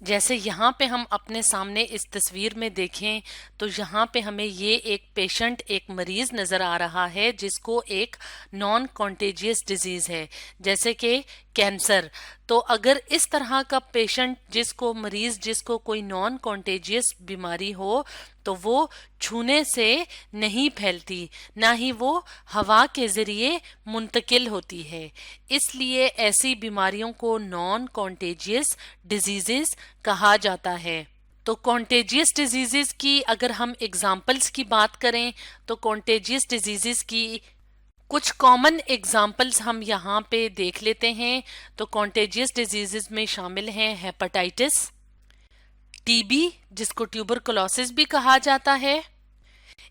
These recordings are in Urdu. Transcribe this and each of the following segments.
جیسے یہاں پہ ہم اپنے سامنے اس تصویر میں دیکھیں تو یہاں پہ ہمیں یہ ایک پیشنٹ، ایک مریض نظر آ رہا ہے جس کو ایک نان کانٹیجیس ڈیزیز ہے، جیسے کہ کینسر۔ تو اگر اس طرح کا پیشنٹ جس کو کوئی نان کانٹیجیس بیماری ہو تو وہ چھونے سے نہیں پھیلتی، نہ ہی وہ ہوا کے ذریعے منتقل ہوتی ہے، اس لیے ایسی بیماریوں کو نان کانٹیجیس ڈیزیزز کہا جاتا ہے۔ تو کانٹیجیس ڈیزیزز کی اگر ہم اگزامپلس کی بات کریں تو کانٹیجیس ڈیزیزز کی کچھ کامن اگزامپلس ہم یہاں پہ دیکھ لیتے ہیں۔ تو کانٹیجیس ڈیزیزز میں شامل ہیں ہیپاٹائٹس، ٹی بی جس کو ٹیوبرکلوسس بھی کہا جاتا ہے،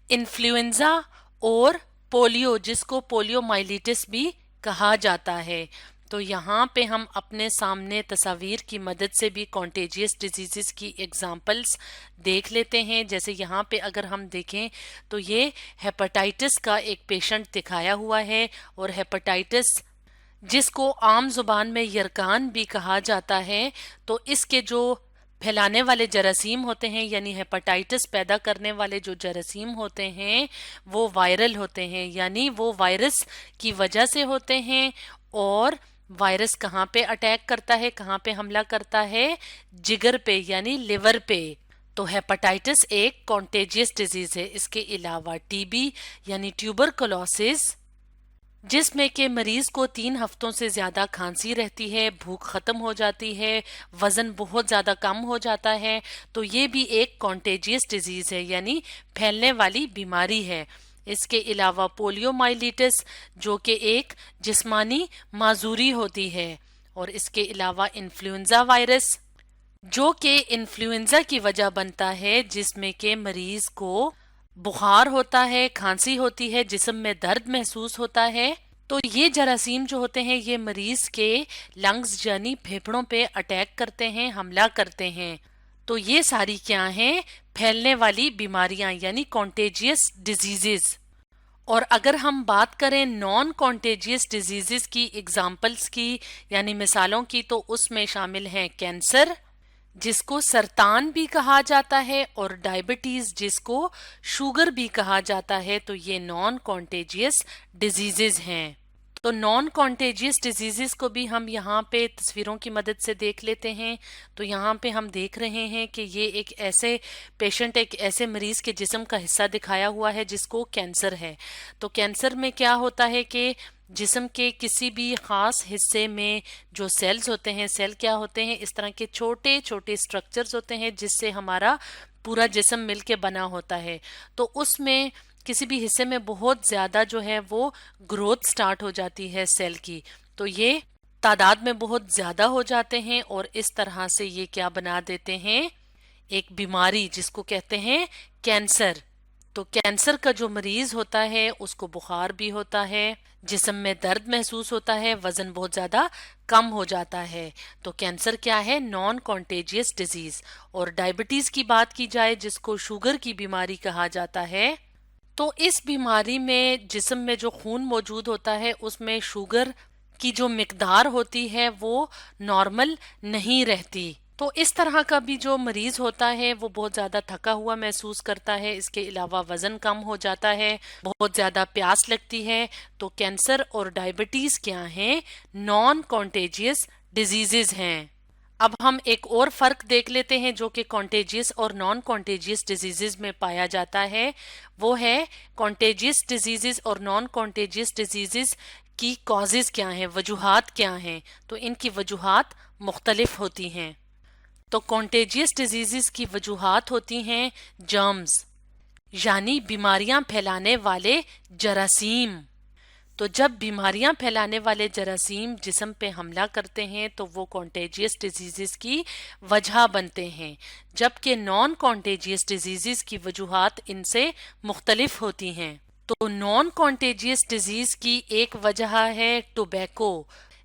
انفلوئنزا اور پولیو جس کو پولیو مائلیٹس بھی کہا جاتا ہے۔ تو یہاں پہ ہم اپنے سامنے تصاویر کی مدد سے بھی کانٹیجیس ڈیزیزز کی ایگزامپلس دیکھ لیتے ہیں۔ جیسے یہاں پہ اگر ہم دیکھیں تو یہ ہیپاٹائٹس کا ایک پیشنٹ دکھایا ہوا ہے، اور ہیپاٹائٹس جس کو عام زبان میں یرکان بھی کہا جاتا ہے، تو اس کے جو پھیلانے والے جراثیم ہوتے ہیں، یعنی ہیپاٹائٹس پیدا کرنے والے جو جراثیم ہوتے ہیں وہ وائرل ہوتے ہیں، یعنی وہ وائرس کی وجہ سے ہوتے ہیں۔ اور وائرس کہاں پہ اٹیک کرتا ہے، کہاں پہ حملہ کرتا ہے؟ جگر پہ یعنی لیور پہ۔ تو ہیپاٹائٹس ایک کانٹیجیس ڈیزیز ہے۔ اس کے علاوہ ٹی بی یعنی ٹیوبرکلوسس جس میں کہ مریض کو 3 ہفتوں سے زیادہ کھانسی رہتی ہے، بھوک ختم ہو جاتی ہے، وزن بہت زیادہ کم ہو جاتا ہے، تو یہ بھی ایک کانٹیجیس ڈیزیز ہے، یعنی پھیلنے والی بیماری ہے۔ اس کے علاوہ پولیو مائلیٹس جو کہ ایک جسمانی معذوری ہوتی ہے، اور اس کے علاوہ انفلوئنزا وائرس جو کہ انفلوئنزا کی وجہ بنتا ہے، جس میں کہ مریض کو بخار ہوتا ہے، کھانسی ہوتی ہے، جسم میں درد محسوس ہوتا ہے۔ تو یہ جراثیم جو ہوتے ہیں یہ مریض کے لنگز یعنی پھیپھڑوں پہ اٹیک کرتے ہیں، حملہ کرتے ہیں۔ تو یہ ساری کیا ہیں؟ پھیلنے والی بیماریاں یعنی کانٹیجیس ڈیزیزز۔ اور اگر ہم بات کریں نان کانٹیجیس ڈیزیزز کی ایگزامپلس کی یعنی مثالوں کی، تو اس میں شامل ہیں کینسر جس کو سرطان بھی کہا جاتا ہے، اور ڈائبٹیز جس کو شوگر بھی کہا جاتا ہے۔ تو یہ نان کانٹیجیس ڈیزیزز ہیں۔ تو نان کانٹیجیس ڈیزیزز کو بھی ہم یہاں پہ تصویروں کی مدد سے دیکھ لیتے ہیں۔ تو یہاں پہ ہم دیکھ رہے ہیں کہ یہ ایک ایسے مریض کے جسم کا حصہ دکھایا ہوا ہے جس کو کینسر ہے۔ تو کینسر میں کیا ہوتا ہے کہ جسم کے کسی بھی خاص حصے میں جو سیلز ہوتے ہیں، سیل کیا ہوتے ہیں؟ اس طرح کے چھوٹے چھوٹے سٹرکچرز ہوتے ہیں جس سے ہمارا پورا جسم مل کے بنا ہوتا ہے۔ تو اس میں کسی بھی حصے میں بہت زیادہ جو ہے وہ گروتھ سٹارٹ ہو جاتی ہے سیل کی، تو یہ تعداد میں بہت زیادہ ہو جاتے ہیں، اور اس طرح سے یہ کیا بنا دیتے ہیں؟ ایک بیماری جس کو کہتے ہیں کینسر۔ تو کینسر کا جو مریض ہوتا ہے اس کو بخار بھی ہوتا ہے، جسم میں درد محسوس ہوتا ہے، وزن بہت زیادہ کم ہو جاتا ہے۔ تو کینسر کیا ہے؟ نان کانٹیجیس ڈیزیز۔ اور ڈائبٹیز کی بات کی جائے جس کو شوگر کی بیماری کہا جاتا ہے، تو اس بیماری میں جسم میں جو خون موجود ہوتا ہے اس میں شوگر کی جو مقدار ہوتی ہے وہ نارمل نہیں رہتی۔ تو اس طرح کا بھی جو مریض ہوتا ہے وہ بہت زیادہ تھکا ہوا محسوس کرتا ہے، اس کے علاوہ وزن کم ہو جاتا ہے، بہت زیادہ پیاس لگتی ہے۔ تو کینسر اور ڈائبٹیز کیا ہیں؟ نان کانٹیجیس ڈیزیزز ہیں۔ اب ہم ایک اور فرق دیکھ لیتے ہیں جو کہ کانٹیجیس اور نان کانٹیجیس ڈیزیزز میں پایا جاتا ہے، وہ ہے کانٹیجیس ڈیزیزز اور نان کانٹیجیس ڈیزیزز کی کازز کیا ہیں، وجوہات کیا ہیں؟ تو ان کی وجوہات مختلف ہوتی ہیں۔ تو کانٹیجیس ڈیزیزز کی وجوہات ہوتی ہیں جرمز یعنی بیماریاں پھیلانے والے جراثیم۔ تو جب بیماریاں پھیلانے والے جراثیم جسم پہ حملہ کرتے ہیں تو وہ کانٹیجیس ڈیزیزز کی وجہ بنتے ہیں، جبکہ نان کانٹیجیس ڈیزیزز کی وجوہات ان سے مختلف ہوتی ہیں۔ تو نان کانٹیجیس ڈیزیز کی ایک وجہ ہے ٹوبیکو،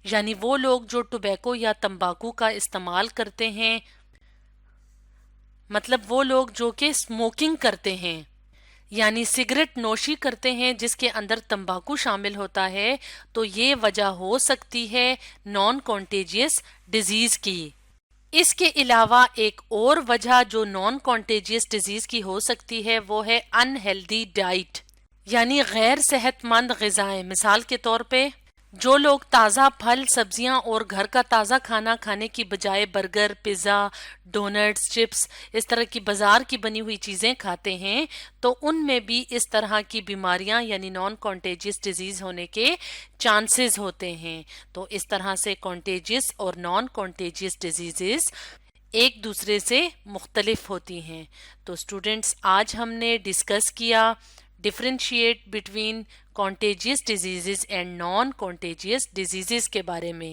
یعنی وہ لوگ جو ٹوبیکو یا تمباکو کا استعمال کرتے ہیں، مطلب وہ لوگ جو کہ اسموکنگ کرتے ہیں یعنی سگریٹ نوشی کرتے ہیں جس کے اندر تمباکو شامل ہوتا ہے، تو یہ وجہ ہو سکتی ہے نان کانٹیجیس ڈیزیز کی۔ اس کے علاوہ ایک اور وجہ جو نان کانٹیجیس ڈیزیز کی ہو سکتی ہے وہ ہے ان ہیلدی ڈائٹ، یعنی غیر صحت مند غذائیں۔ مثال کے طور پہ جو لوگ تازہ پھل سبزیاں اور گھر کا تازہ کھانا کھانے کی بجائے برگر، پیزا، ڈونٹس، چپس اس طرح کی بازار کی بنی ہوئی چیزیں کھاتے ہیں تو ان میں بھی اس طرح کی بیماریاں یعنی نان کانٹیجیس ڈیزیز ہونے کے چانسز ہوتے ہیں۔ تو اس طرح سے کانٹیجیس اور نان کانٹیجیس ڈیزیزز ایک دوسرے سے مختلف ہوتی ہیں۔ تو اسٹوڈینٹس آج ہم نے ڈسکس کیا differentiate between contagious diseases and non contagious diseases کے بارے میں۔